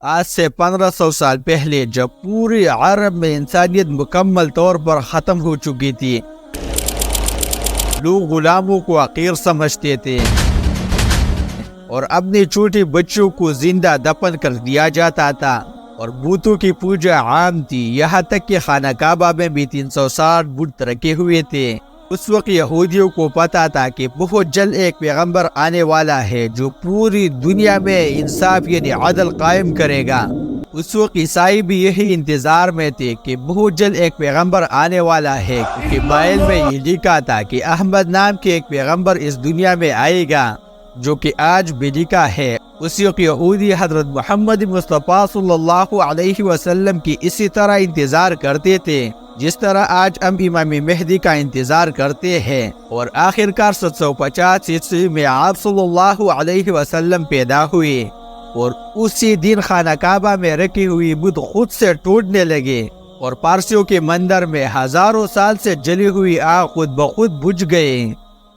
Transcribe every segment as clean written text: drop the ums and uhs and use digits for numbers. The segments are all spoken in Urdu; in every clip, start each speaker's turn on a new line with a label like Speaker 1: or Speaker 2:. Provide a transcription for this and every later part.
Speaker 1: آج سے 1500 سال پہلے جب پوری عرب میں انسانیت مکمل طور پر ختم ہو چکی تھی، لوگ غلاموں کو حقیر سمجھتے تھے اور اپنے چھوٹے بچوں کو زندہ دفن کر دیا جاتا تھا، اور بتوں کی پوجا عام تھی۔ یہاں تک کہ خانہ کعبہ میں بھی 360 بت رکھے ہوئے تھے۔ اس وقت یہودیوں کو پتا تھا کہ بہت جلد ایک پیغمبر آنے والا ہے جو پوری دنیا میں انصاف یعنی عدل قائم کرے گا۔ اس وقت عیسائی بھی یہی انتظار میں تھے کہ بہت جلد ایک پیغمبر آنے والا ہے، کیونکہ بائبل میں یہ لکھا تھا کہ احمد نام کے ایک پیغمبر اس دنیا میں آئے گا، جو کہ آج بھی لکھا ہے۔ اسی وقت یہودی حضرت محمد مصطفیٰ صلی اللہ علیہ وسلم کی اسی طرح انتظار کرتے تھے جس طرح آج ہم امام مہدی کا انتظار کرتے ہیں، اور آخرکار 750 عیسوی میں آپ صلی اللہ علیہ وسلم پیدا ہوئے، اور اسی دن خانہ کعبہ میں رکھی ہوئی بت خود سے ٹوٹنے لگے، اور پارسیوں کے مندر میں ہزاروں سال سے جلی ہوئی آگ خود بخود بجھ گئے،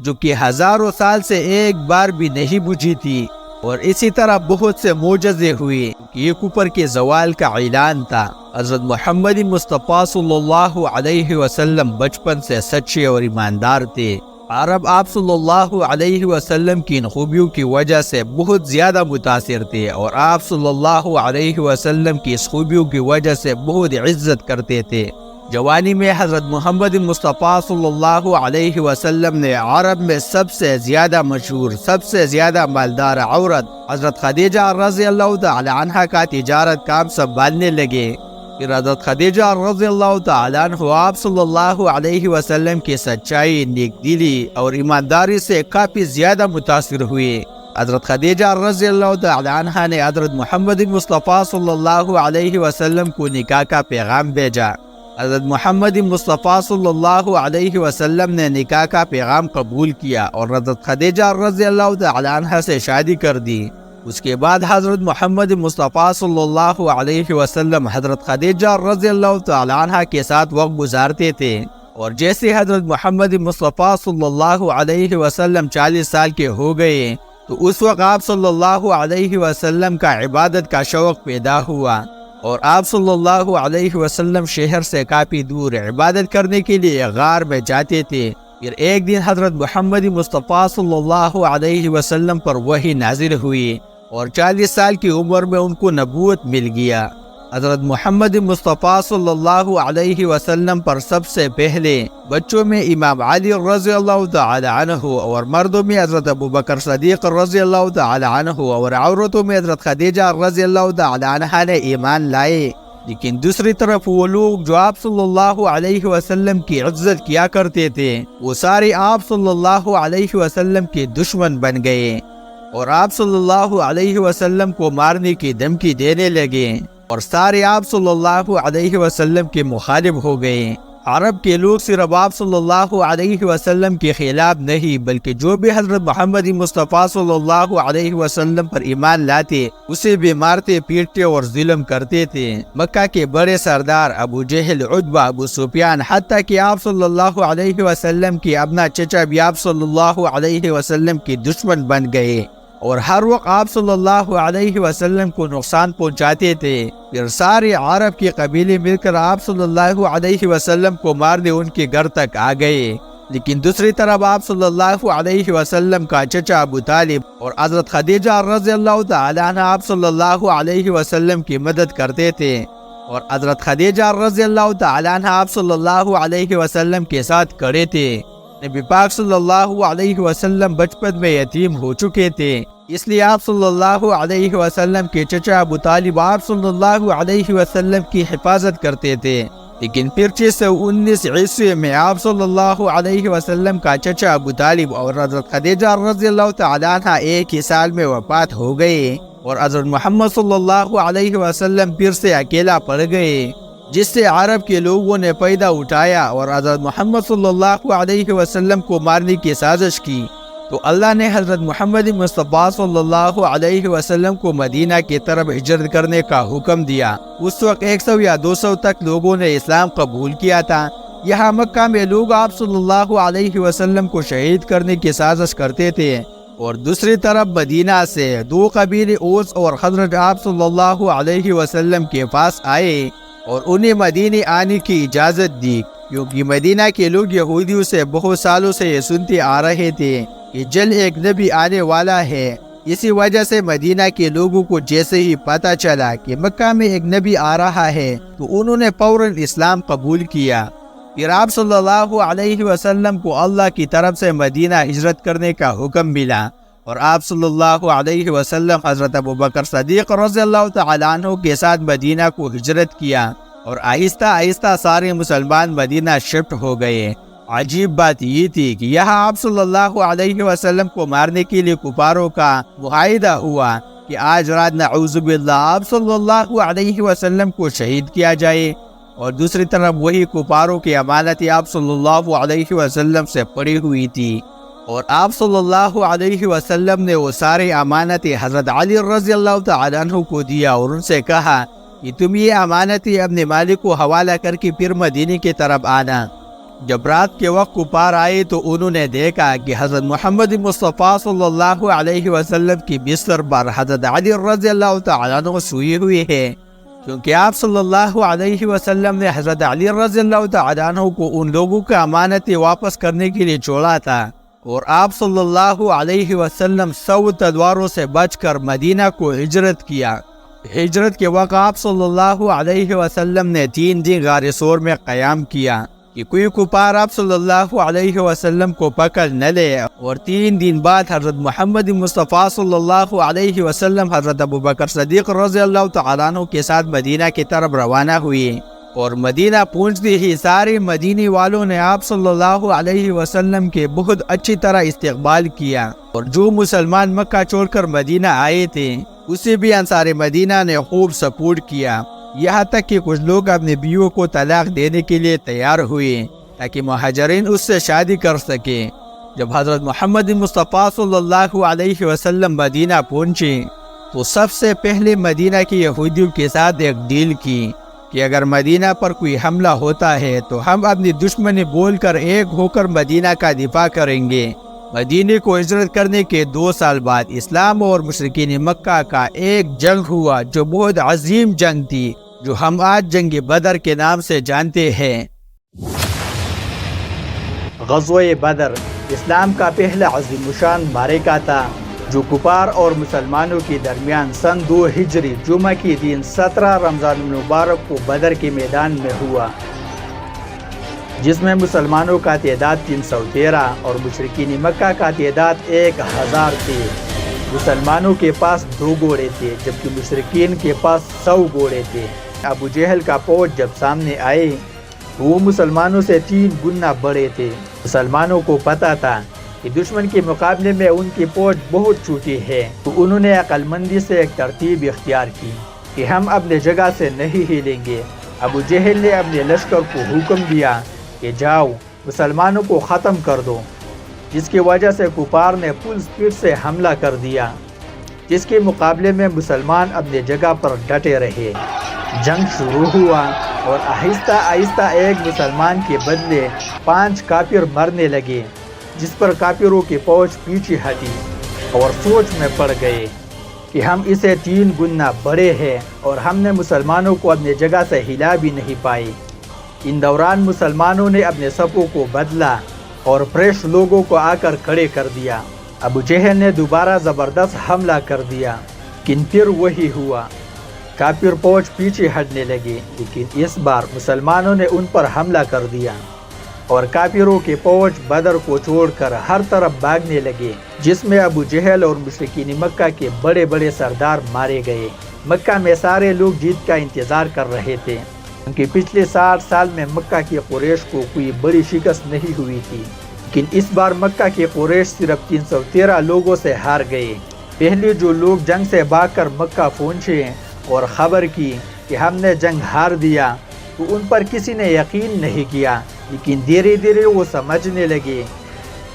Speaker 1: جو کہ ہزاروں سال سے ایک بار بھی نہیں بجھی تھی۔ اور اسی طرح بہت سے معجزے ہوئے کہ یہ کفر کے زوال کا اعلان تھا۔ حضرت محمد مصطفیٰ صلی اللہ علیہ وسلم بچپن سے سچے اور ایماندار تھے۔ عرب آپ صلی اللہ علیہ وسلم کی ان خوبیوں کی وجہ سے بہت زیادہ متاثر تھے، اور آپ صلی اللہ علیہ وسلم کی اس خوبیوں کی وجہ سے بہت عزت کرتے تھے۔ جوانی میں حضرت محمد مصطفیٰ صلی اللہ علیہ وسلم نے عرب میں سب سے زیادہ مشہور، سب سے زیادہ مالدار عورت حضرت خدیجہ رضی اللہ تعالی عنہ کا تجارت کام سنبھالنے لگے۔ پھر حضرت خدیجہ رضی اللہ تعالی عنہ آپ صلی اللہ علیہ وسلم کی سچائی، نیک دلی اور ایمانداری سے کافی زیادہ متاثر ہوئے۔ حضرت خدیجہ رضی اللہ تعالی عنہ نے حضرت محمد مصطفیٰ صلی اللہ علیہ وسلم کو نکاح کا پیغام بھیجا۔ حضرت محمد مصطفیٰ صلی اللہ علیہ وسلم نے نکاح کا پیغام قبول کیا اور حضرت خدیجہ رضی اللہ تعالی عنہ سے شادی کر دی۔ اس کے بعد حضرت محمد مصطفیٰ صلی اللہ علیہ وسلم حضرت خدیجہ رضی اللہ تعالی عنہ کے ساتھ وقت گزارتے تھے، اور جیسے حضرت محمد مصطفیٰ صلی اللہ علیہ وسلم 40 سال کے ہو گئے تو اس وقت آپ صلی اللہ علیہ وسلم کا عبادت کا شوق پیدا ہوا، اور آپ صلی اللہ علیہ وسلم شہر سے کافی دور عبادت کرنے کے لیے غار میں جاتے تھے۔ پھر ایک دن حضرت محمد مصطفیٰ صلی اللہ علیہ وسلم پر وحی نازل ہوئی، اور 40 سال کی عمر میں ان کو نبوت مل گیا۔ حضرت محمد مصطفیٰ صلی اللہ علیہ وسلم پر سب سے پہلے بچوں میں امام علی رضی اللہ تعالی عنہ، اور مردوں میں حضرت ابوبکر صدیق رضی اللہ تعالی عنہ، اور عورتوں میں حضرت خدیجہ رضی اللہ تعالی عنہ نے ایمان لائے۔ لیکن دوسری طرف وہ لوگ جو آپ صلی اللہ علیہ وسلم کی عزت کیا کرتے تھے، وہ سارے آپ صلی اللہ علیہ وسلم کے دشمن بن گئے، اور آپ صلی اللہ علیہ وسلم کو مارنے کی دھمکی دینے لگے، اور سارے آپ صلی اللہ علیہ وسلم کے مخالف ہو گئے۔ عرب کے لوگ صرف آپ صلی اللہ علیہ وسلم کے خلاف نہیں، بلکہ جو بھی حضرت محمد مصطفیٰ صلی اللہ علیہ وسلم پر ایمان لاتے اسے بھی مارتے، پیٹتے اور ظلم کرتے تھے۔ مکہ کے بڑے سردار ابو جہل، عتبہ، ابو سفیان، حتیٰ کہ آپ صلی اللہ علیہ وسلم کی اپنا چچا بھی آپ صلی اللہ علیہ وسلم کے دشمن بن گئے، اور ہر وقت آپ صلی اللہ علیہ وسلم کو نقصان پہنچاتے تھے۔ پھر سارے عرب کے قبیلے مل کر آپ صلی اللہ علیہ وسلم کو مارنے ان کے گھر تک آ گئے۔ لیکن دوسری طرف آپ صلی اللہ علیہ وسلم کا چچا ابو طالب اور حضرت خدیجہ رضی اللہ تعالی عنہ آپ صلی اللہ علیہ وسلم کی مدد کرتے تھے، اور حضرت خدیجہ رضی اللہ تعالی عنہ آپ صلی اللہ علیہ وسلم کے ساتھ کھڑے تھے۔ نبی پاک صلی اللہ علیہ وسلم بچپن میں یتیم ہو چکے تھے، اس لیے آپ صلی اللہ علیہ وسلم کے چچا ابو طالب آپ صلی اللہ علیہ وسلم کی حفاظت کرتے تھے۔ لیکن پھر 619 عیسوی میں آپ صلی اللہ علیہ وسلم کا چچا ابو طالب اور حضرت خدیجہ رضی اللہ تعالی عنہ ایک ہی سال میں وفات ہو گئے، اور حضرت محمد صلی اللہ علیہ وسلم پھر سے اکیلا پڑ گئے، جس سے عرب کے لوگوں نے پیدا اٹھایا اور حضرت محمد صلی اللہ علیہ وسلم کو مارنے کی سازش کی۔ تو اللہ نے حضرت محمد مصطفیٰ صلی اللہ علیہ وسلم کو مدینہ کی طرف ہجرت کرنے کا حکم دیا۔ اس وقت 100 یا 200 تک لوگوں نے اسلام قبول کیا تھا۔ یہاں مکہ میں لوگ آپ صلی اللہ علیہ وسلم کو شہید کرنے کی سازش کرتے تھے، اور دوسری طرف مدینہ سے 2 قبیلے اوس اور خزرج آپ صلی اللہ علیہ وسلم کے پاس آئے اور انہیں مدینے آنے کی اجازت دی، کیونکہ مدینہ کے لوگ یہودیوں سے بہت سالوں سے یہ سنتے آ رہے تھے کہ جلد ایک نبی آنے والا ہے۔ اسی وجہ سے مدینہ کے لوگوں کو جیسے ہی پتہ چلا کہ مکہ میں ایک نبی آ رہا ہے تو انہوں نے فوراً اسلام قبول کیا۔ پھر آپ صلی اللہ علیہ وسلم کو اللہ کی طرف سے مدینہ ہجرت کرنے کا حکم ملا، اور آپ صلی اللہ علیہ وسلم حضرت ابوبکر صدیق رضی اللہ تعالیٰ عنہ کے ساتھ مدینہ کو ہجرت کیا، اور آہستہ آہستہ سارے مسلمان مدینہ شفٹ ہو گئے۔ عجیب بات یہ تھی کہ یہاں آپ صلی اللہ علیہ وسلم کو مارنے کے لیے کفاروں کا معاہدہ ہوا کہ آج رات نعوذ باللہ آپ صلی اللہ علیہ وسلم کو شہید کیا جائے، اور دوسری طرف وہی کفاروں کی امانتیں آپ صلی اللہ علیہ وسلم سے پڑی ہوئی تھی، اور آپ صلی اللہ علیہ وسلم نے وہ سارے امانتیں حضرت علی رضی اللہ تعالیٰ عنہ کو دیا اور ان سے کہا کہ تم یہ امانتیں اپنے مالک کو حوالہ کر کے پھر مدینے کی طرف آنا۔ جب رات کے وقت کفار آئے تو انہوں نے دیکھا کہ حضرت محمد مصطفیٰ صلی اللہ علیہ وسلم کی بستر پر حضرت علی رضی اللہ تعالیٰ عنہ سوئے ہوئے ہیں، کیونکہ آپ صلی اللہ علیہ وسلم نے حضرت علی رضی اللہ تعالیٰ عنہ کو ان لوگوں کا امانتیں واپس کرنے کے لیے چھوڑا تھا، اور آپ صلی اللہ علیہ وسلم 100 تلواروں سے بچ کر مدینہ کو ہجرت کیا۔ ہجرت کے وقت آپ صلی اللہ علیہ وسلم نے 3 دن غار ثور میں قیام کیا کہ کوئی کفار آپ صلی اللہ علیہ وسلم کو پکڑ نہ لے، اور 3 دن بعد حضرت محمد مصطفیٰ صلی اللہ علیہ وسلم حضرت ابوبکر صدیق رضی اللہ تعالیٰ عنہ کے ساتھ مدینہ کی طرف روانہ ہوئے، اور مدینہ پہنچتے ہی سارے مدینے والوں نے آپ صلی اللہ علیہ وسلم کے بہت اچھی طرح استقبال کیا، اور جو مسلمان مکہ چھوڑ کر مدینہ آئے تھے اسے بھی انصار مدینہ نے خوب سپورٹ کیا، یہاں تک کہ کچھ لوگ اپنے بیووں کو طلاق دینے کے لیے تیار ہوئے تاکہ مہاجرین اس سے شادی کر سکیں۔ جب حضرت محمد مصطفیٰ صلی اللہ علیہ وسلم مدینہ پہنچے تو سب سے پہلے مدینہ کے یہودیوں کے ساتھ ایک ڈیل کی کہ اگر مدینہ پر کوئی حملہ ہوتا ہے تو ہم اپنی دشمنی بول کر ایک ہو کر مدینہ کا دفاع کریں گے۔ مدینہ کو ہجرت کرنے کے 2 سال بعد اسلام اور مشرکین مکہ کا ایک جنگ ہوا جو بہت عظیم جنگ تھی، جو ہم آج جنگ بدر کے نام سے جانتے ہیں۔ غزوہ بدر اسلام کا پہلا عظیم الشان معرکہ تھا جو کفار اور مسلمانوں کے درمیان سن 2 ہجری جمعہ کے دن 17 رمضان المبارک کو بدر کے میدان میں ہوا، جس میں مسلمانوں کا تعداد 313 اور مشرکین مکہ کا تعداد 1000 تھے۔ مسلمانوں کے پاس 2 گھوڑے تھے جبکہ مشرکین کے پاس 100 گھوڑے تھے۔ ابو جہل کا فوج جب سامنے آئے تو وہ مسلمانوں سے 3 گنا بڑے تھے۔ مسلمانوں کو پتا تھا کہ دشمن کے مقابلے میں ان کی فوج بہت چھوٹی ہے، تو انہوں نے عقل مندی سے ایک ترتیب اختیار کی کہ ہم اپنے جگہ سے نہیں ہلیں گے۔ ابو جہل نے اپنے لشکر کو حکم دیا کہ جاؤ مسلمانوں کو ختم کر دو، جس کی وجہ سے کفار نے فل سپیڈ سے حملہ کر دیا، جس کے مقابلے میں مسلمان اپنے جگہ پر ڈٹے رہے۔ جنگ شروع ہوا اور آہستہ آہستہ ایک مسلمان کے بدلے 5 کافر مرنے لگے، جس پر کافروں کی فوج پیچھے ہٹی اور سوچ میں پڑ گئے کہ ہم اسے 3 گنا بڑے ہیں اور ہم نے مسلمانوں کو اپنے جگہ سے ہلا بھی نہیں پائے۔ ان دوران مسلمانوں نے اپنے صفوں کو بدلا اور فریش لوگوں کو آ کر کھڑے کر دیا۔ ابو جہل نے دوبارہ زبردست حملہ کر دیا، لیکن پھر وہی ہوا، کافر فوج پیچھے ہٹنے لگے، لیکن اس بار مسلمانوں نے ان پر حملہ کر دیا اور کافروں کی فوج بدر کو چھوڑ کر ہر طرف بھاگنے لگے، جس میں ابو جہل اور مشرکین مکہ کے بڑے بڑے سردار مارے گئے۔ مکہ میں سارے لوگ جیت کا انتظار کر رہے تھے، کیونکہ پچھلے 60 سال میں مکہ کی قریش کو کوئی بڑی شکست نہیں ہوئی تھی، لیکن اس بار مکہ کی قریش صرف 313 لوگوں سے ہار گئے۔ پہلے جو لوگ جنگ سے بھاگ کر مکہ پہنچے اور خبر کی کہ ہم نے جنگ ہار دیا تو ان پر کسی نے یقین نہیں کیا، لیکن دھیرے دھیرے وہ سمجھنے لگے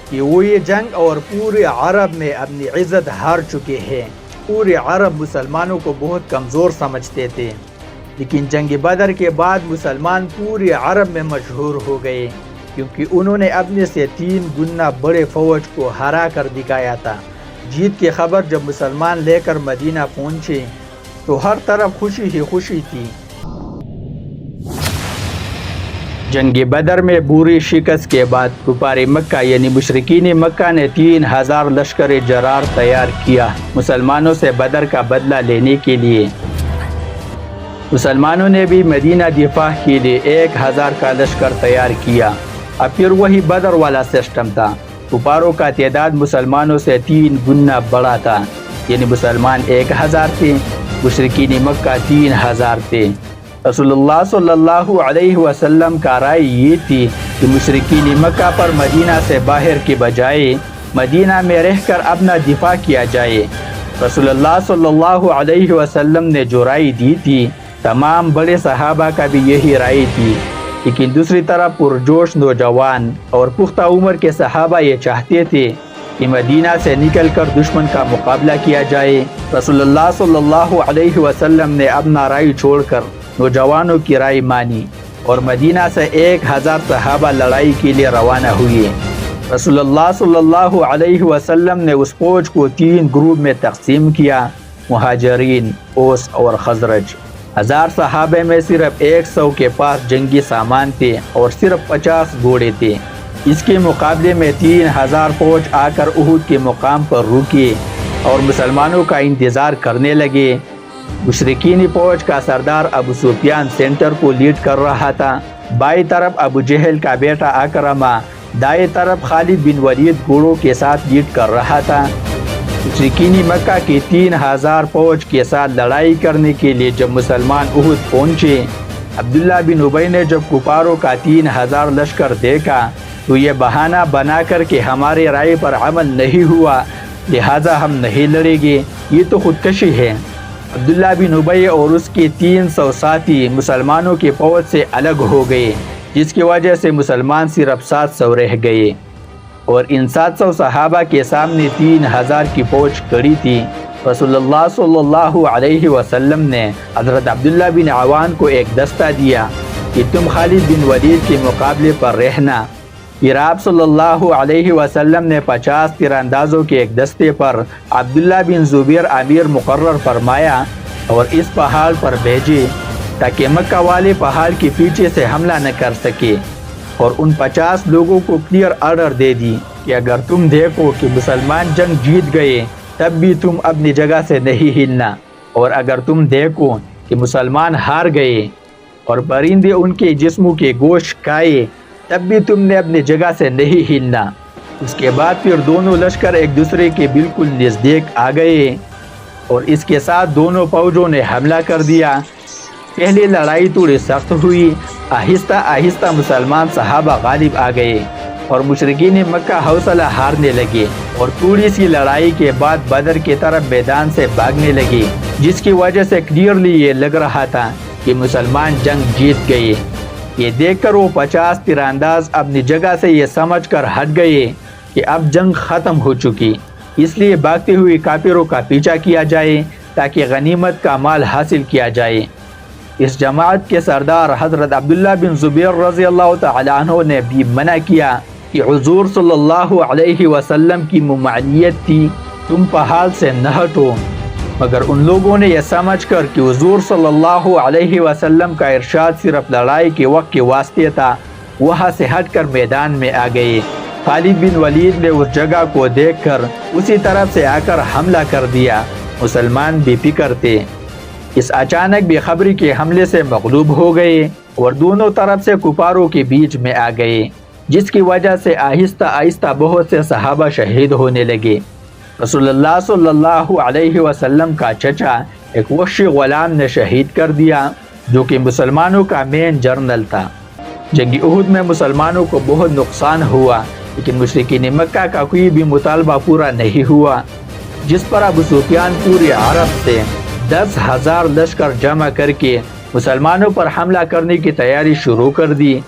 Speaker 1: کہ وہ یہ جنگ اور پورے عرب میں اپنی عزت ہار چکے ہیں۔ پورے عرب مسلمانوں کو بہت کمزور سمجھتے تھے، لیکن جنگ بدر کے بعد مسلمان پورے عرب میں مشہور ہو گئے، کیونکہ انہوں نے اپنے سے 3 گنا بڑے فوج کو ہرا کر دکھایا تھا۔ جیت کی خبر جب مسلمان لے کر مدینہ پہنچے تو ہر طرف خوشی ہی خوشی تھی۔ جنگ بدر میں بری شکست کے بعد کفار مکہ یعنی مشرکین مکہ نے 3000 لشکر جرار تیار کیا مسلمانوں سے بدر کا بدلہ لینے کے لیے۔ مسلمانوں نے بھی مدینہ دفاع کے لیے 1000 کا لشکر تیار کیا۔ اب پھر وہی بدر والا سسٹم تھا، کفاروں کا تعداد مسلمانوں سے 3 گنا بڑا تھا، یعنی مسلمان 1000 تھے، مشرکین مکہ 3000 تھے۔ رسول اللہ صلی اللہ علیہ وسلم کا رائے یہ تھی کہ مشرکین مکہ پر مدینہ سے باہر کے بجائے مدینہ میں رہ کر اپنا دفاع کیا جائے۔ رسول اللہ صلی اللہ علیہ وسلم نے جو رائے دی تھی تمام بڑے صحابہ کا بھی یہی رائے تھی، لیکن دوسری طرف پرجوش نوجوان اور پختہ عمر کے صحابہ یہ چاہتے تھے کہ مدینہ سے نکل کر دشمن کا مقابلہ کیا جائے۔ رسول اللہ صلی اللہ علیہ وسلم نے اپنا رائے چھوڑ کر نوجوانوں کی رائے مانی اور مدینہ سے 1000 صحابہ لڑائی کے لیے روانہ ہوئے۔ رسول اللہ صلی اللہ علیہ وسلم نے اس فوج کو 3 گروپ میں تقسیم کیا، مہاجرین، اوس اور خزرج۔ 1000 صحابہ میں صرف 100 کے پاس جنگی سامان تھے اور صرف 50 گھوڑے تھے۔ اس کے مقابلے میں 3000 فوج آ کر احد کے مقام پر رکی اور مسلمانوں کا انتظار کرنے لگے۔ مشرکین فوج کا سردار ابو سفیان سینٹر کو لیڈ کر رہا تھا، بائیں طرف ابو جہل کا بیٹا اکرمہ، دائیں طرف خالد بن ولید گھوڑوں کے ساتھ لیڈ کر رہا تھا۔ مشرکین مکہ کی 3000 فوج کے ساتھ لڑائی کرنے کے لیے جب مسلمان احد پہنچے، عبداللہ بن ابی نے جب کفاروں کا 3000 لشکر دیکھا تو یہ بہانہ بنا کر کہ ہمارے رائے پر عمل نہیں ہوا لہذا ہم نہیں لڑیں گے، یہ تو خودکشی ہے۔ عبداللہ بن ابی اور اس کے 300 ساتھی مسلمانوں کی فوج سے الگ ہو گئے، جس کی وجہ سے مسلمان صرف 700 رہ گئے اور ان 700 صحابہ کے سامنے 3000 کی فوج کھڑی تھی۔ رسول اللہ صلی اللہ علیہ وسلم نے حضرت عبداللہ بن عوان کو ایک دستہ دیا کہ تم خالد بن ولید کے مقابلے پر رہنا۔ پھر آپ صلی اللہ علیہ وسلم نے 50 تیر اندازوں کے ایک دستے پر عبداللہ بن زبیر امیر مقرر فرمایا اور اس پہاڑ پر بھیجے تاکہ مکہ والے پہاڑ کے پیچھے سے حملہ نہ کر سکے، اور ان 50 لوگوں کو کلیئر آرڈر دے دی کہ اگر تم دیکھو کہ مسلمان جنگ جیت گئے تب بھی تم اپنی جگہ سے نہیں ہلنا، اور اگر تم دیکھو کہ مسلمان ہار گئے اور پرندے ان کے جسموں کے گوشت کھائے تب بھی تم نے اپنی جگہ سے نہیں ہلنا۔ اس کے بعد پھر دونوں لشکر ایک دوسرے کے بالکل نزدیک آ گئے اور اس کے ساتھ دونوں فوجوں نے حملہ کر دیا۔ پہلی لڑائی تھوڑی سخت ہوئی، آہستہ آہستہ مسلمان صحابہ غالب آ گئے اور مشرکین مکہ حوصلہ ہارنے لگے اور تھوڑی سی لڑائی کے بعد بدر کی طرف میدان سے بھاگنے لگے، جس کی وجہ سے کلیئرلی یہ لگ رہا تھا کہ مسلمان جنگ جیت گئے۔ یہ دیکھ کر وہ 50 تیر انداز اپنی جگہ سے یہ سمجھ کر ہٹ گئے کہ اب جنگ ختم ہو چکی، اس لیے بھاگتے ہوئے کافروں کا پیچھا کیا جائے تاکہ غنیمت کا مال حاصل کیا جائے۔ اس جماعت کے سردار حضرت عبداللہ بن زبیر رضی اللہ تعالی عنہ نے بھی منع کیا کہ حضور صلی اللہ علیہ وسلم کی ممانعت تھی، تم پہاڑ سے نہ ہٹو، مگر ان لوگوں نے یہ سمجھ کر کہ حضور صلی اللہ علیہ وسلم کا ارشاد صرف لڑائی کے وقت کے واسطے تھا، وہاں سے ہٹ کر میدان میں آ گئے۔ خالد بن ولید نے اس جگہ کو دیکھ کر اسی طرف سے آ کر حملہ کر دیا۔ مسلمان بے فکر تھے، اس اچانک بے خبری کے حملے سے مغلوب ہو گئے اور دونوں طرف سے کفاروں کے بیچ میں آ گئے، جس کی وجہ سے آہستہ آہستہ بہت سے صحابہ شہید ہونے لگے۔ رسول اللہ صلی اللہ علیہ وسلم کا چچا ایک وحشی غلام نے شہید کر دیا جو کہ مسلمانوں کا مین جرنل تھا۔ جنگ احد میں مسلمانوں کو بہت نقصان ہوا، لیکن مشرکین مکہ کا کوئی بھی مطالبہ پورا نہیں ہوا، جس پر ابو سفیان پوری عرب سے 10,000 لشکر جمع کر کے مسلمانوں پر حملہ کرنے کی تیاری شروع کر دی۔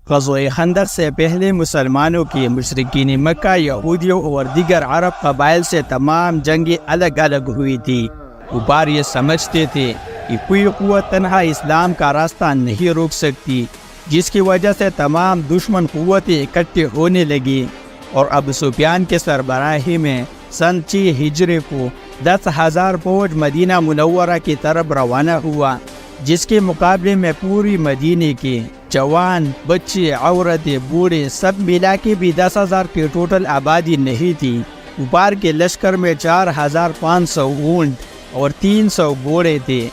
Speaker 2: غزوہ خندق سے پہلے مسلمانوں کی مشرکین مکہ، یہودیوں اور دیگر عرب قبائل سے تمام جنگیں الگ الگ ہوئی تھی۔ کفار یہ سمجھتے تھے کہ کوئی قوت تنہا اسلام کا راستہ نہیں روک سکتی، جس کی وجہ سے تمام دشمن قوتیں اکٹھے ہونے لگی۔ اور ابو سفیان کے سربراہی میں سن 6 ہجری کو 10,000 فوج مدینہ منورہ کی طرف روانہ ہوا، جس کے مقابلے میں پوری مدینے کے جوان، بچے، عورتیں، بوڑھے سب ملا کے بھی 10,000 کی ٹوٹل آبادی نہیں تھی۔ کفار کے لشکر میں 4,500 اونٹ اور 300 گھوڑے تھے۔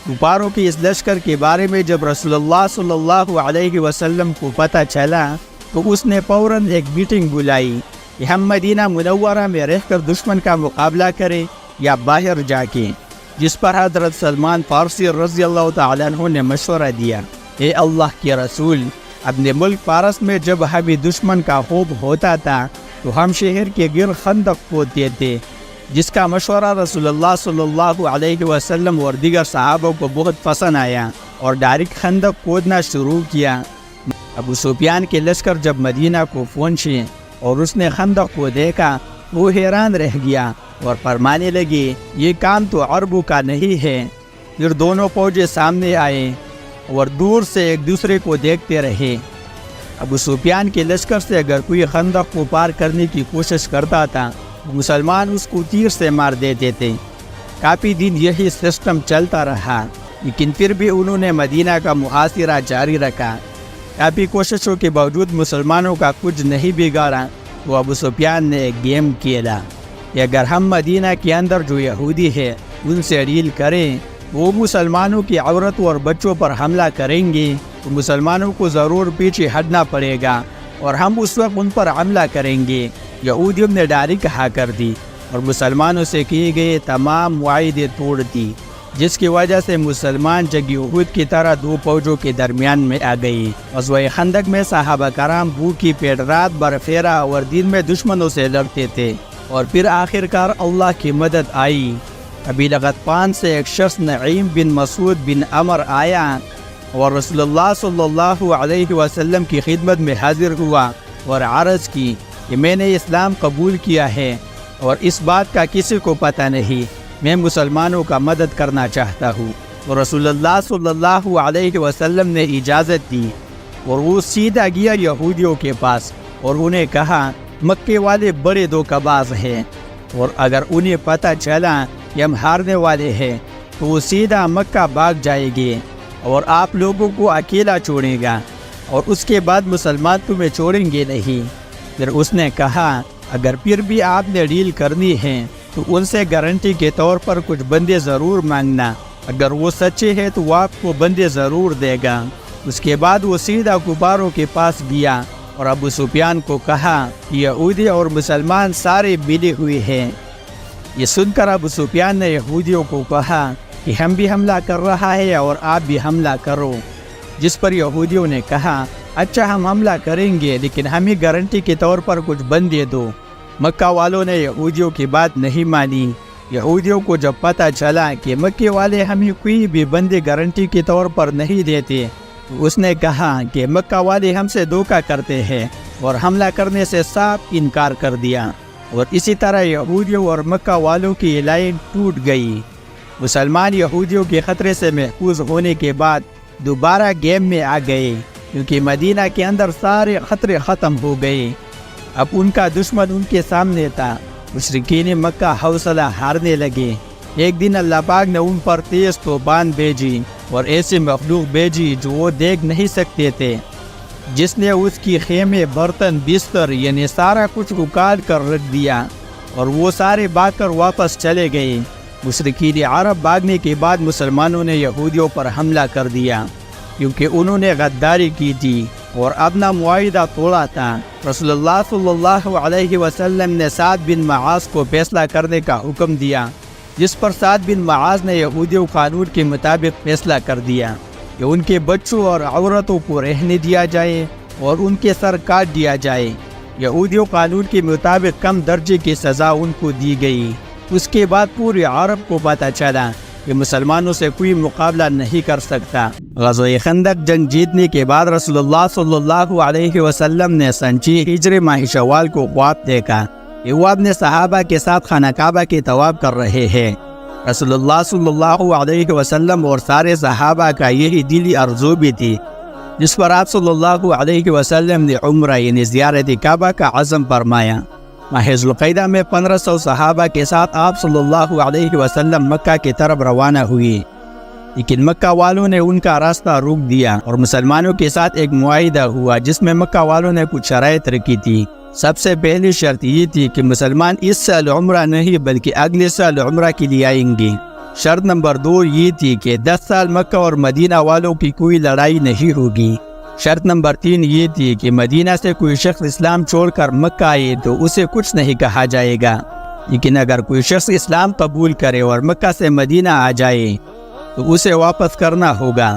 Speaker 2: کفاروں کے اس لشکر کے بارے میں جب رسول اللہ صلی اللہ علیہ وسلم کو پتہ چلا تو اس نے فوراً ایک میٹنگ بلائی کہ ہم مدینہ منورہ میں رہ کر دشمن کا مقابلہ کریں یا باہر جا کے، جس پر حضرت سلمان فارسی رضی اللہ تعالیٰ عنہ نے مشورہ دیا، اے اللہ کے رسول، اپنے ملک فارس میں جب ہمیں دشمن کا خوف ہوتا تھا تو ہم شہر کے گرد خندق کھودتے تھے، جس کا مشورہ رسول اللہ صلی اللہ علیہ وسلم اور دیگر صحابہ کو بہت پسند آیا اور ڈائریکٹ خندق کھودنا شروع کیا۔ ابو سفیان کے لشکر جب مدینہ کو پہنچے اور اس نے خندق کو دیکھا، وہ حیران رہ گیا اور فرمانے لگے، یہ کام تو عربوں کا نہیں ہے۔ پھر دونوں فوجیں سامنے آئے اور دور سے ایک دوسرے کو دیکھتے رہے۔ ابو سفیان کے لشکر سے اگر کوئی خندق کو پار کرنے کی کوشش کرتا تھا، مسلمان اس کو تیر سے مار دیتے تھے۔ کافی دن یہی سسٹم چلتا رہا، لیکن پھر بھی انہوں نے مدینہ کا محاصرہ جاری رکھا۔ کافی کوششوں کے باوجود مسلمانوں کا کچھ نہیں بگاڑا تو ابو سفیان نے ایک گیم کھیلا کہ اگر ہم مدینہ کے اندر جو یہودی ہے ان سے ڈیل کریں، وہ مسلمانوں کی عورتوں اور بچوں پر حملہ کریں گے تو مسلمانوں کو ضرور پیچھے ہٹنا پڑے گا اور ہم اس وقت ان پر حملہ کریں گے۔ یہودیوں نے ڈاری کہا کر دی اور مسلمانوں سے کیے گئے تمام معاہدے توڑ دی، جس کی وجہ سے مسلمان جنگ احد کی طرح دو فوجوں کے درمیان میں آ گئی۔ غزوہ خندق میں صحابہ کرام بھوکی پیٹ رات برفیرا اور دن میں دشمنوں سے لڑتے تھے، اور پھر آخرکار اللہ کی مدد آئی۔ قبیلہ غطفان سے ایک شخص نعیم بن مسعود بن عمر آیا اور رسول اللہ صلی اللہ علیہ وسلم کی خدمت میں حاضر ہوا اور عرض کی کہ میں نے اسلام قبول کیا ہے اور اس بات کا کسی کو پتہ نہیں، میں مسلمانوں کا مدد کرنا چاہتا ہوں۔ اور رسول اللہ صلی اللہ علیہ وسلم نے اجازت دی اور وہ سیدھا گیا یہودیوں کے پاس اور انہیں کہا، مکے والے بڑے دھوکہ باز ہیں، اور اگر انہیں پتہ چلا کہ ہم ہارنے والے ہیں تو وہ سیدھا مکہ بھاگ جائے گے اور آپ لوگوں کو اکیلا چھوڑے گا، اور اس کے بعد مسلمان تمہیں چھوڑیں گے نہیں۔ پھر اس نے کہا، اگر پھر بھی آپ نے ڈیل کرنی ہے تو ان سے گارنٹی کے طور پر کچھ بندے ضرور مانگنا، اگر وہ سچے ہیں تو وہ آپ کو بندے ضرور دے گا۔ اس کے بعد وہ سیدھا کفاروں کے پاس گیا اور ابو سفیان کو کہا کہ یہودی اور مسلمان سارے ملے ہوئے ہیں۔ یہ سن کر ابو سفیان نے یہودیوں کو کہا کہ ہم بھی حملہ کر رہا ہے اور آپ بھی حملہ کرو، جس پر یہودیوں نے کہا، اچھا ہم حملہ کریں گے لیکن ہمیں گارنٹی کے طور پر کچھ بندے دو۔ مکہ والوں نے یہودیوں کی بات نہیں مانی۔ یہودیوں کو جب پتہ چلا کہ مکے والے ہمیں کوئی بھی بندے گارنٹی کے طور پر نہیں دیتے تو اس نے کہا کہ مکہ والے ہم سے دھوکہ کرتے ہیں اور حملہ کرنے سے صاف انکار کر دیا، اور اسی طرح یہودیوں اور مکہ والوں کی لائن ٹوٹ گئی۔ مسلمان یہودیوں کے خطرے سے محفوظ ہونے کے بعد دوبارہ گیم میں آ گئے، کیونکہ مدینہ کے اندر سارے خطرے ختم ہو گئے۔ اب ان کا دشمن ان کے سامنے تھا۔ مشرکین مکہ حوصلہ ہارنے لگے۔ ایک دن اللہ پاک نے ان پر تیز طوفان بھیجی اور ایسے مخلوق بھیجی جو وہ دیکھ نہیں سکتے تھے، جس نے اس کی خیمے، برتن، بستر یعنی سارا کچھ اکاڑ کر رکھ دیا، اور وہ سارے بھاگ کر واپس چلے گئے۔ مشرکین عرب بھاگنے کے بعد مسلمانوں نے یہودیوں پر حملہ کر دیا، کیونکہ انہوں نے غداری کی تھی اور اپنا معاہدہ توڑا تھا۔ رسول اللہ صلی اللہ علیہ وسلم نے سعد بن معاذ کو فیصلہ کرنے کا حکم دیا، جس پر سعد بن معاذ نے یہودیوں قانون کے مطابق فیصلہ کر دیا کہ ان کے بچوں اور عورتوں کو رہنے دیا جائے اور ان کے سر کاٹ دیا جائے۔ یہودیوں قانون کے مطابق کم درجے کی سزا ان کو دی گئی۔ اس کے بعد پورے عرب کو پتہ چلا کہ مسلمانوں سے کوئی مقابلہ نہیں کر سکتا۔ غزوہ خندق جنگ جیتنے کے بعد رسول اللہ صلی اللہ علیہ وسلم نے سن 6 ہجری ماہ شوال کو خواب دیکھا کہ وہ اپنے صحابہ کے ساتھ خانہ کعبہ کے طواف کر رہے ہیں۔ رسول اللہ صلی اللہ علیہ وسلم اور سارے صحابہ کا یہی دلی آرزو بھی تھی جس پر آپ صلی اللہ علیہ وسلم نے عمرہ یعنی زیارت کعبہ کا عزم فرمایا۔ ماہ ذوالقعدہ میں 1500 صحابہ کے ساتھ آپ صلی اللہ علیہ وسلم مکہ کی طرف روانہ ہوئے، لیکن مکہ والوں نے ان کا راستہ روک دیا اور مسلمانوں کے ساتھ ایک معاہدہ ہوا جس میں مکہ والوں نے کچھ شرائط رکھی تھی۔ سب سے پہلی شرط یہ تھی کہ مسلمان اس سال عمرہ نہیں بلکہ اگلے سال عمرہ کے لیے آئیں گے۔ شرط نمبر 2 یہ تھی کہ 10 سال مکہ اور مدینہ والوں کی کوئی لڑائی نہیں ہوگی۔ شرط نمبر 3 یہ تھی کہ مدینہ سے کوئی شخص اسلام چھوڑ کر مکہ آئے تو اسے کچھ نہیں کہا جائے گا، لیکن اگر کوئی شخص اسلام قبول کرے اور مکہ سے مدینہ آ جائے تو اسے واپس کرنا ہوگا۔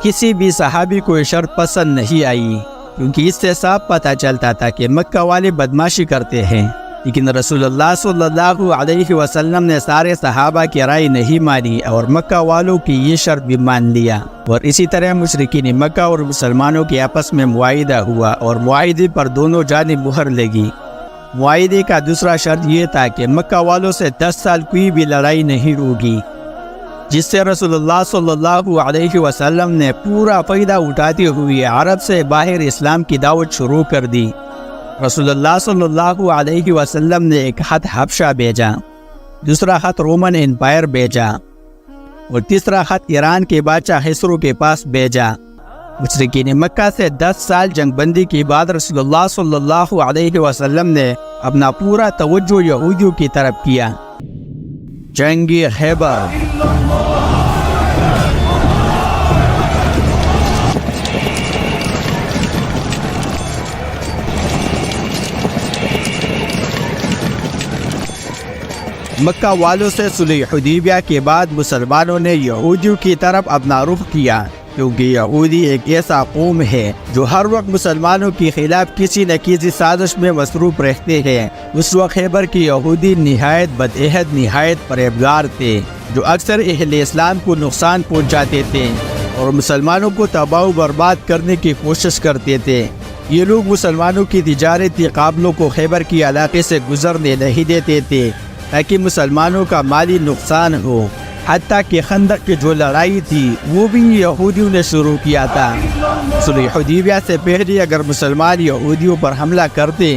Speaker 2: کسی بھی صحابی کو یہ شرط پسند نہیں آئی، کیونکہ اس سے صاف پتہ چلتا تھا کہ مکہ والے بدماشی کرتے ہیں، لیکن رسول اللہ صلی اللہ علیہ وسلم نے سارے صحابہ کی رائے نہیں مانی اور مکہ والوں کی یہ شرط بھی مان لیا، اور اسی طرح مشرکین مکہ اور مسلمانوں کے آپس میں معاہدہ ہوا اور معاہدے پر دونوں جانب مہر لگی۔ معاہدے کا دوسرا شرط یہ تھا کہ مکہ والوں سے 10 سال کوئی بھی لڑائی نہیں ہوگی، جس سے رسول اللہ صلی اللہ علیہ وسلم نے پورا فائدہ اٹھاتے ہوئے عرب سے باہر اسلام کی دعوت شروع کر دی۔ رسول اللہ صلی اللہ علیہ وسلم نے ایک خط حبشہ بھیجا، دوسرا خط رومن امپائر بھیجا اور تیسرا خط ایران کے بادشاہ خسرو کے پاس بھیجا۔ مشرکین مکہ سے 10 سال جنگ بندی کے بعد رسول اللہ صلی اللہ علیہ وسلم نے اپنا پورا توجہ یہودیوں کی طرف کیا۔ جنگ خیبر۔ مکہ والوں سے صلح حدیبیہ کے بعد مسلمانوں نے یہودیوں کی طرف اپنا رخ کیا، کیونکہ یہودی ایک ایسا قوم ہے جو ہر وقت مسلمانوں کے خلاف کسی نہ کسی سازش میں مصروف رہتے ہیں۔ اس وقت خیبر کے یہودی نہایت بدعہد، نہایت فریبگار تھے، جو اکثر اہل اسلام کو نقصان پہنچاتے تھے اور مسلمانوں کو تباہ و برباد کرنے کی کوشش کرتے تھے۔ یہ لوگ مسلمانوں کی تجارتی قافلوں کو خیبر کے علاقے سے گزرنے نہیں دیتے تھے تاکہ مسلمانوں کا مالی نقصان ہو۔ حتیٰ کہ خندق کی جو لڑائی تھی وہ بھی یہودیوں نے شروع کیا تھا۔ صلح حدیبیہ سے پہلے اگر مسلمان یہودیوں پر حملہ کرتے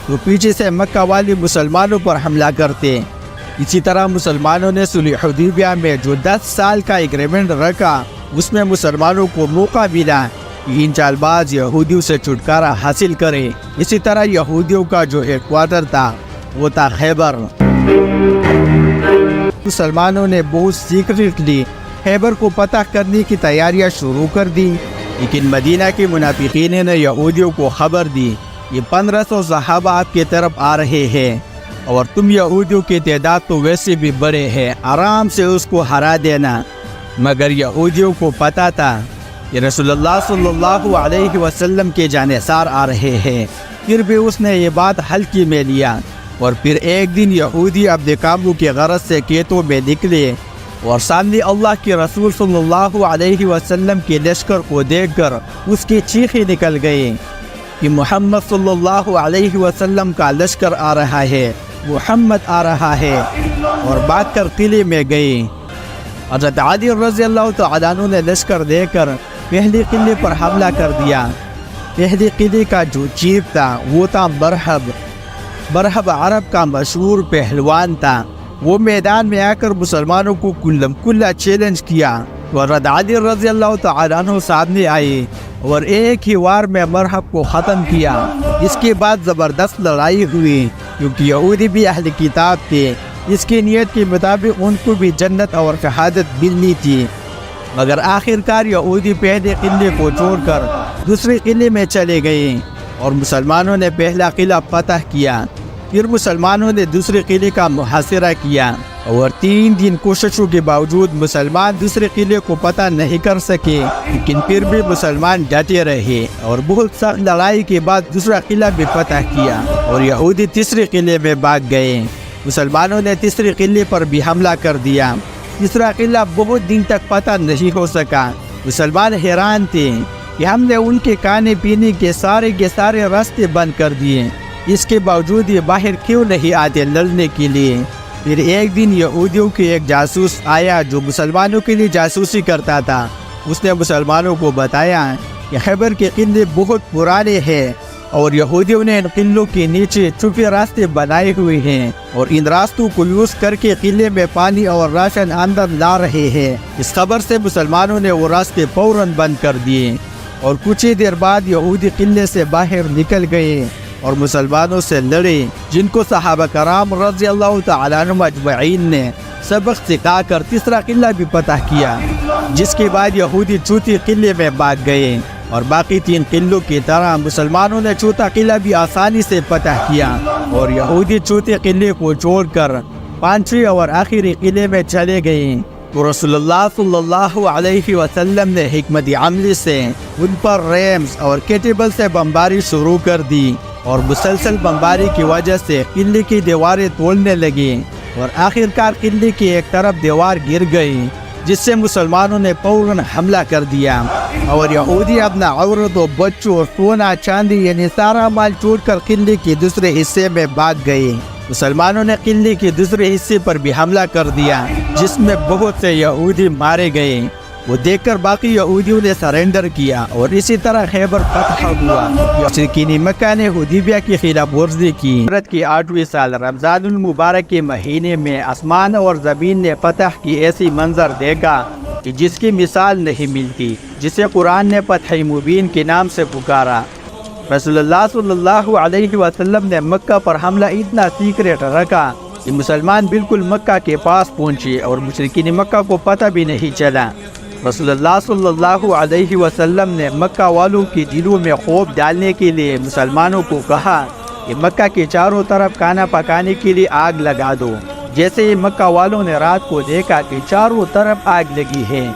Speaker 2: تو پیچھے سے مکہ والے مسلمانوں پر حملہ کرتے۔ اسی طرح مسلمانوں نے صلح حدیبیہ میں جو 10 سال کا ایگریمنٹ رکھا اس میں مسلمانوں کو موقع ملا کہ ان چال باز یہودیوں سے چھٹکارا حاصل کرے۔ اسی طرح یہودیوں کا جو ہیڈ کوارٹر تھا وہ تھا خیبر۔ مسلمانوں نے بہت سیکریٹلی خیبر کو فتح کرنے کی تیاریاں شروع کر دی، لیکن مدینہ کے منافقین نے یہودیوں کو خبر دی یہ 1500 صحابہ آپ کی طرف آ رہے ہیں اور تم یہودیوں کی تعداد تو ویسے بھی بڑے ہیں، آرام سے اس کو ہرا دینا۔ مگر یہودیوں کو پتہ تھا کہ رسول اللہ صلی اللہ علیہ وسلم کے جانثار آ رہے ہیں، پھر بھی اس نے یہ بات ہلکی میں لیا، اور پھر ایک دن یہودی اپنے کاموں کے غرض سے کھیتوں میں نکلے اور سامنے اللہ کے رسول صلی اللہ علیہ وسلم کے لشکر کو دیکھ کر اس کی چیخیں نکل گئی کہ محمد صلی اللہ علیہ وسلم کا لشکر آ رہا ہے، محمد آ رہا ہے، اور بات کر قلعے میں گئی۔ حضرت علی رضی اللہ تعالیٰ عنہ نے لشکر دے کر پہلے قلعے پر حملہ کر دیا۔ پہلے قلعے کا جو چیف تھا وہ تھا برہب عرب کا مشہور پہلوان تھا۔ وہ میدان میں آ کر مسلمانوں کو کلم کلا چیلنج کیا، تو حضرت علی رضی اللہ تعالیٰ عنہ سامنے آئے اور ایک ہی وار میں مرحب کو ختم کیا۔ اس کے بعد زبردست لڑائی ہوئی، کیونکہ یہودی بھی اہل کتاب تھے، اس کی نیت کے مطابق ان کو بھی جنت اور شہادت ملنی تھی۔ مگر آخر کار یہودی پہلے قلعے کو چھوڑ کر دوسرے قلعے میں چلے گئے اور مسلمانوں نے پہلا قلعہ فتح کیا۔ پھر مسلمانوں نے دوسرے قلعے کا محاصرہ کیا اور 3 دن کوششوں کے باوجود مسلمان دوسرے قلعے کو فتح نہیں کر سکے، لیکن پھر بھی مسلمان ڈٹے رہے اور بہت سخت لڑائی کے بعد دوسرا قلعہ بھی فتح کیا اور یہودی تیسرے قلعے میں بھاگ گئے۔ مسلمانوں نے تیسرے قلعے پر بھی حملہ کر دیا۔ تیسرا قلعہ بہت دن تک فتح نہیں ہو سکا۔ مسلمان حیران تھے کہ ہم نے ان کے کھانے پینے کے سارے راستے بند کر دیے، اس کے باوجود یہ باہر کیوں نہیں آتے لڑنے کے لیے۔ پھر ایک دن یہودیوں کے ایک جاسوس آیا جو مسلمانوں کے لیے جاسوسی کرتا تھا۔ اس نے مسلمانوں کو بتایا کہ خیبر کے قلعے بہت پرانے ہیں اور یہودیوں نے ان قلعوں کے نیچے چھپے راستے بنائے ہوئے ہیں اور ان راستوں کو یوز کر کے قلعے میں پانی اور راشن اندر لا رہے ہیں۔ اس خبر سے مسلمانوں نے وہ راستے فوراً بند کر دیے اور کچھ ہی دیر بعد یہودی قلعے سے باہر نکل گئے اور مسلمانوں سے لڑے، جن کو صحابہ کرام رضی اللہ تعالیٰ عنہم اجمعین نے سبق سکھا کر تیسرا قلعہ بھی فتح کیا، جس کے بعد یہودی چوتھے قلعے میں بھاگ گئے اور باقی 3 قلعوں کی طرح مسلمانوں نے چوتھا قلعہ بھی آسانی سے فتح کیا اور یہودی چوتھے قلعے کو چھوڑ کر 5ویں اور آخری قلعے میں چلے گئے۔ تو رسول اللہ صلی اللہ علیہ وسلم نے حکمت عملی سے ان پر ریمز اور کیٹیبل سے بمباری شروع کر دی اور مسلسل بمباری کی وجہ سے قلعے کی دیواریں توڑنے لگی اور آخرکار قلعے کی ایک طرف دیوار گر گئی، جس سے مسلمانوں نے فوراً حملہ کر دیا اور یہودی اپنا عورت و بچوں، سونا چاندی یعنی سارا مال چھوڑ کر قلعے کے دوسرے حصے میں بھاگ گئے۔ مسلمانوں نے قلعے کے دوسرے حصے پر بھی حملہ کر دیا، جس میں بہت سے یہودی مارے گئے۔ وہ دیکھ کر باقی یہودیوں نے سرنڈر کیا اور اسی طرح خیبر فتح ہوا۔ مشرکین مکہ نے حدیبیہ کی خلاف ورزی کی۔ ہجرت کی 8ویں سال رمضان المبارک کے مہینے میں آسمان اور زمین نے فتح کی ایسی منظر دیکھا کہ جس کی مثال نہیں ملتی، جسے قرآن نے فتح مبین کے نام سے پکارا۔ رسول اللہ صلی اللہ علیہ وسلم نے مکہ پر حملہ اتنا سیکریٹ رکھا کہ مسلمان بالکل مکہ کے پاس پہنچے اور مشرکین مکہ کو پتہ بھی نہیں چلا۔ رسول اللہ صلی اللہ علیہ وسلم نے مکہ والوں کی دلوں میں خوف ڈالنے کے لیے مسلمانوں کو کہا کہ مکہ کے چاروں طرف کھانا پکانے کے لیے آگ لگا دو۔ جیسے ہی مکہ والوں نے رات کو دیکھا کہ چاروں طرف آگ لگی ہے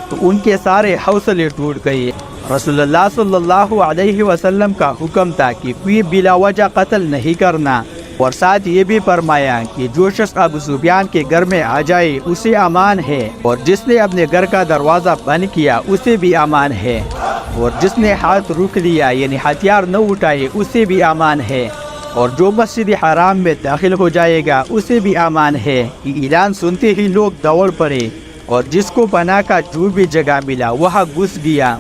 Speaker 2: تو ان کے سارے حوصلے ٹوٹ گئے۔ رسول اللہ صلی اللہ علیہ وسلم کا حکم تھا کہ کوئی بلا وجہ قتل نہیں کرنا، اور ساتھ یہ بھی فرمایا کہ جو شخص ابو سفیان کے گھر میں آ جائے اسے امان ہے، اور جس نے اپنے گھر کا دروازہ بند کیا اسے بھی امان ہے، اور جس نے ہاتھ روک لیا یعنی ہتھیار نہ اٹھائے اسے بھی امان ہے، اور جو مسجد حرام میں داخل ہو جائے گا اسے بھی امان ہے۔ یہ اعلان سنتے ہی لوگ دوڑ پڑے اور جس کو پناہ کا جو بھی جگہ ملا وہاں گھس گیا،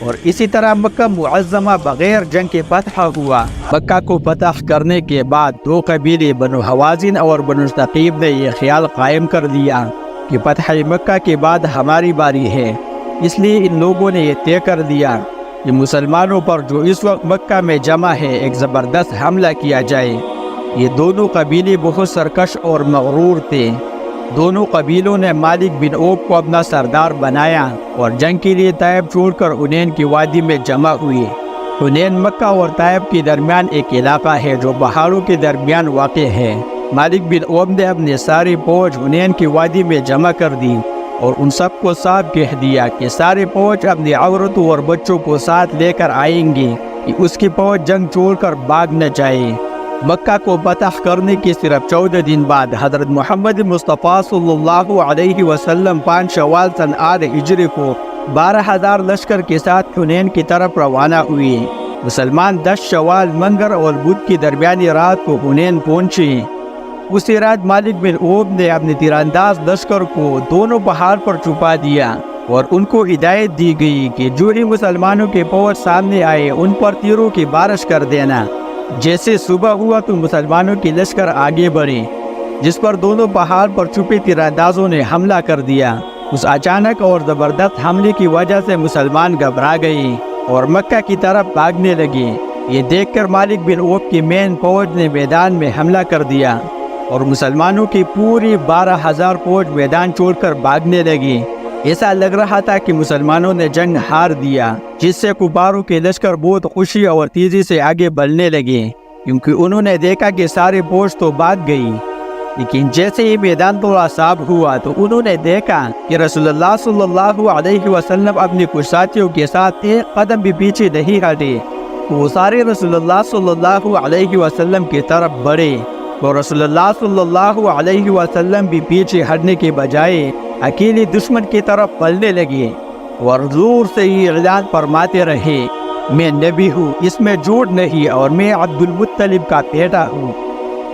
Speaker 2: اور اسی طرح مکہ معظمہ بغیر جنگ کے فتح ہوا۔ مکہ کو فتح کرنے کے بعد 2 قبیلے بنو حوازن اور بنو ثقیف نے یہ خیال قائم کر دیا کہ فتح مکہ کے بعد ہماری باری ہے، اس لیے ان لوگوں نے یہ طے کر دیا کہ مسلمانوں پر جو اس وقت مکہ میں جمع ہے ایک زبردست حملہ کیا جائے۔ یہ دونوں قبیلے بہت سرکش اور مغرور تھے۔ دونوں قبیلوں نے مالک بن عوف کو اپنا سردار بنایا اور جنگ کے لیے طائف چھوڑ کر حنین کی وادی میں جمع ہوئے۔ حنین مکہ اور طائف کے درمیان ایک علاقہ ہے جو پہاڑوں کے درمیان واقع ہے۔ مالک بن عوف نے اپنے ساری فوج حنین کی وادی میں جمع کر دی اور ان سب کو صاف کہہ دیا کہ ساری فوج اپنی عورتوں اور بچوں کو ساتھ لے کر آئیں گے کہ اس کی فوج جنگ چھوڑ کر بھاگ نہ جائے۔ مکہ کو فتح کرنے کے صرف 14 دن بعد حضرت محمد مصطفیٰ صلی اللہ علیہ وسلم 5 شوال سن 8 ہجری کو 12,000 لشکر کے ساتھ حنین کی طرف روانہ ہوئے۔ مسلمان 10 شوال منگر اور بدھ کی درمیانی رات کو حنین پہنچے۔ اسی رات مالک بن عوف نے اپنے تیرانداز لشکر کو دونوں پہاڑ پر چھپا دیا اور ان کو ہدایت دی گئی کہ جو ہی مسلمانوں کے فوج سامنے آئے ان پر تیروں کی بارش کر دینا۔ جیسے صبح ہوا تو مسلمانوں کی لشکر آگے بڑھے، جس پر دونوں پہاڑ پر چھپے تیراندازوں نے حملہ کر دیا۔ اس اچانک اور زبردست حملے کی وجہ سے مسلمان گھبرا گئے اور مکہ کی طرف بھاگنے لگے۔ یہ دیکھ کر مالک بن عوف کی مین فوج نے میدان میں حملہ کر دیا اور مسلمانوں کی پوری 12,000 فوج میدان چھوڑ کر بھاگنے لگی۔ ایسا لگ رہا تھا کہ مسلمانوں نے جنگ ہار دیا، جس سے کفاروں کے لشکر بہت خوشی اور تیزی سے آگے بڑھنے لگے، کیونکہ انہوں نے دیکھا کہ سارے فوج تو بھاگ گئی۔ لیکن جیسے ہی میدان تھوڑا صاف ہوا تو انہوں نے دیکھا کہ رسول اللہ صلی اللہ علیہ وسلم اپنے کچھ ساتھیوں کے ساتھ ایک قدم بھی پیچھے نہیں ہٹے۔ وہ سارے رسول اللہ صلی اللہ علیہ وسلم کی طرف بڑھے، اور رسول اللہ صلی اللہ علیہ وسلم بھی پیچھے ہٹنے کے بجائے اکیلے دشمن کی طرف پلنے لگے اور زور سے یہ اعلان فرماتے رہے، میں نبی ہوں، اس میں جھوٹ نہیں، اور میں عبد المطلب کا بیٹا ہوں۔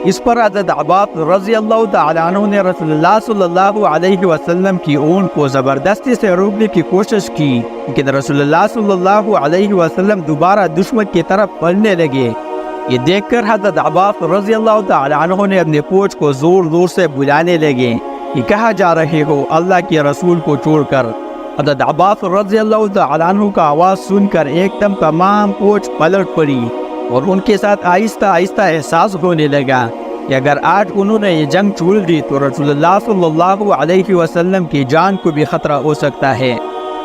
Speaker 2: اس پر حضرت عباس رضی اللہ تعالیٰ عنہ نے رسول اللہ صلی اللہ علیہ وسلم کی اونٹ کو زبردستی سے روکنے کی کوشش کی، لیکن رسول اللہ صلی اللہ علیہ وسلم دوبارہ دشمن کی طرف بڑھنے لگے۔ یہ دیکھ کر حضرت عباس رضی اللہ تعالیٰ عنہ نے اپنے فوج کو زور زور سے بلانے لگے کہ کہاں جا رہے ہو اللہ کے رسول کو چھوڑ کر۔ حضرت عباس رضی اللہ تعالیٰ عنہ کا آواز سن کر ایک دم تمام فوج پلٹ پڑی اور ان کے ساتھ آہستہ آہستہ احساس ہونے لگا کہ اگر آج انہوں نے یہ جنگ چھوڑ دی تو رسول اللہ صلی اللہ علیہ وسلم کی جان کو بھی خطرہ ہو سکتا ہے،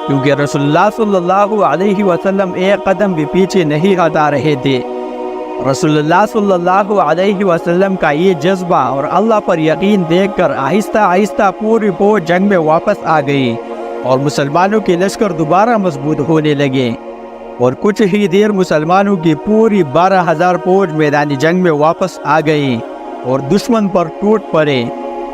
Speaker 2: کیونکہ رسول اللہ صلی اللہ علیہ وسلم ایک قدم بھی پیچھے نہیں ہٹا رہے تھے۔ رسول اللہ صلی اللہ علیہ وسلم کا یہ جذبہ اور اللہ پر یقین دیکھ کر آہستہ آہستہ پوری فوج جنگ میں واپس آ گئی اور مسلمانوں کے لشکر دوبارہ مضبوط ہونے لگے، اور کچھ ہی دیر مسلمانوں کی پوری 12,000 فوج میدانی جنگ میں واپس آ گئی اور دشمن پر ٹوٹ پڑے،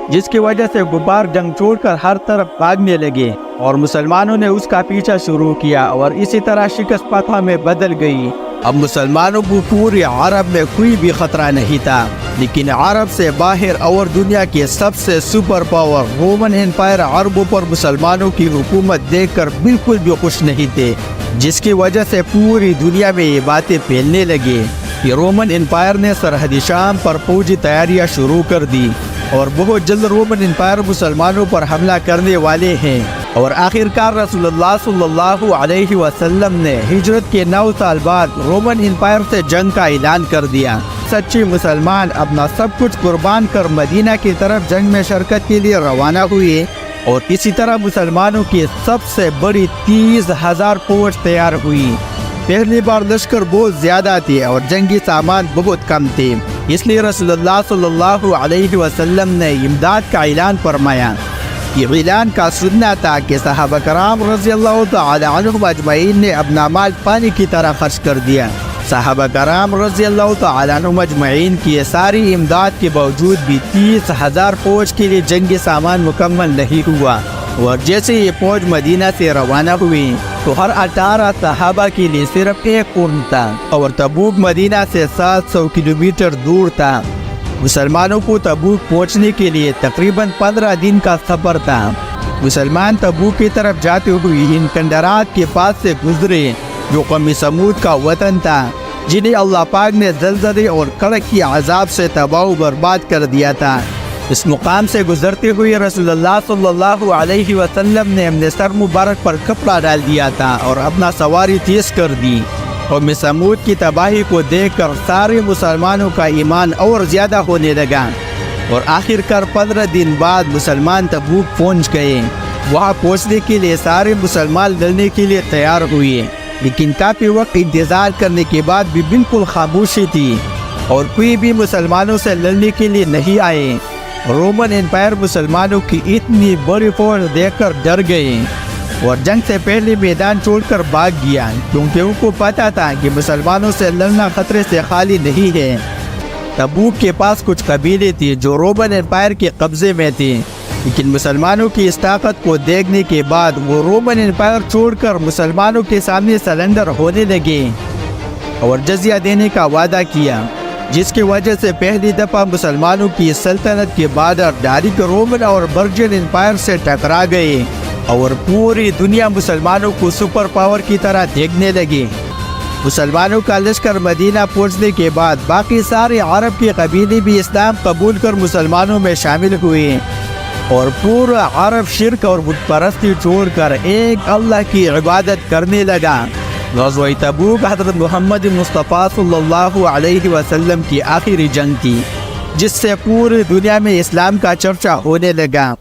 Speaker 2: جس کی وجہ سے غبار جنگ چھوڑ کر ہر طرف بھاگنے لگے اور مسلمانوں نے اس کا پیچھا شروع کیا اور اسی طرح شکست فتح میں بدل گئی۔
Speaker 1: اب مسلمانوں کو پورے عرب میں کوئی بھی خطرہ نہیں تھا، لیکن عرب سے باہر اور دنیا کے سب سے سپر پاور رومن امپائر عربوں پر مسلمانوں کی حکومت دیکھ کر بالکل بھی خوش نہیں تھے، جس کی وجہ سے پوری دنیا میں یہ باتیں پھیلنے لگی کہ رومن امپائر نے سرحد شام پر فوجی تیاریاں شروع کر دی اور بہت جلد رومن امپائر مسلمانوں پر حملہ کرنے والے ہیں۔ اور آخر کار رسول اللہ صلی اللہ علیہ وسلم نے ہجرت کے 9 سال بعد رومن امپائر سے جنگ کا اعلان کر دیا۔ سچے مسلمان اپنا سب کچھ قربان کر مدینہ کی طرف جنگ میں شرکت کے لیے روانہ ہوئے، اور اسی طرح مسلمانوں کی سب سے بڑی 30,000 فوج تیار ہوئی۔ پہلی بار لشکر بہت زیادہ تھے اور جنگی سامان بہت کم تھے، اس لیے رسول اللہ صلی اللہ علیہ وسلم نے امداد کا اعلان فرمایا۔ یہ اعلان کا سننا تھا کہ صحابہ کرام رضی اللہ تعالی عنہم اجمعین نے اپنا مال پانی کی طرح خرچ کر دیا۔ صحابہ کرام رضی اللہ تعالی عنہم اجمعین کی یہ ساری امداد کے باوجود بھی 30,000 فوج کے لیے جنگی سامان مکمل نہیں ہوا، اور جیسے یہ فوج مدینہ سے روانہ ہوئی تو ہر 18 صحابہ کے لیے صرف ایک اونٹ تھا، اور تبوک مدینہ سے 700 کلومیٹر دور تھا۔ مسلمانوں کو تبوک پہنچنے کے لیے تقریباً 15 دن کا سفر تھا۔ مسلمان تبوک کی طرف جاتے ہوئے ان کندرات کے پاس سے گزرے جو قوم سمود کا وطن تھا، جنہیں اللہ پاک نے زلزلے اور کڑک کی عذاب سے تباہ و برباد کر دیا تھا۔ اس مقام سے گزرتے ہوئے رسول اللہ صلی اللہ علیہ وسلم نے اپنے سر مبارک پر کپڑا ڈال دیا تھا اور اپنا سواری تیز کر دی۔ قوم سمود کی تباہی کو دیکھ کر سارے مسلمانوں کا ایمان اور زیادہ ہونے لگا، اور آخر کار 15 دن بعد مسلمان تبوک پہنچ گئے۔ وہاں پہنچنے کے لیے سارے مسلمان لڑنے کے لیے تیار ہوئے، لیکن کافی وقت انتظار کرنے کے بعد بھی بالکل خاموشی تھی اور کوئی بھی مسلمانوں سے لڑنے کے لیے نہیں آئے۔ رومن امپائر مسلمانوں کی اتنی بڑی فوج دیکھ کر ڈر گئے اور جنگ سے پہلے میدان چھوڑ کر بھاگ گیا، کیونکہ ان کو پتا تھا کہ مسلمانوں سے لڑنا خطرے سے خالی نہیں ہے۔ تبوک کے پاس کچھ قبیلے تھے جو رومن امپائر کے قبضے میں تھے، لیکن مسلمانوں کی اس طاقت کو دیکھنے کے بعد وہ رومن امپائر چھوڑ کر مسلمانوں کے سامنے سرنڈر ہونے لگے اور جزیہ دینے کا وعدہ کیا، جس کی وجہ سے پہلی دفعہ مسلمانوں کی سلطنت کے بادر ڈائریکٹ رومن اور برجن امپائر سے ٹکرا گئے اور پوری دنیا مسلمانوں کو سپر پاور کی طرح دیکھنے لگی۔ مسلمانوں کا لشکر مدینہ پہنچنے کے بعد باقی سارے عرب کے قبیلے بھی اسلام قبول کر مسلمانوں میں شامل ہوئے، اور پورا عرب شرک اور بت پرستی چھوڑ کر ایک اللہ کی عبادت کرنے لگا۔ غزوہ تبوک حضرت محمد مصطفیٰ صلی اللہ علیہ وسلم کی آخری جنگ تھی، جس سے پوری دنیا میں اسلام کا چرچا ہونے لگا۔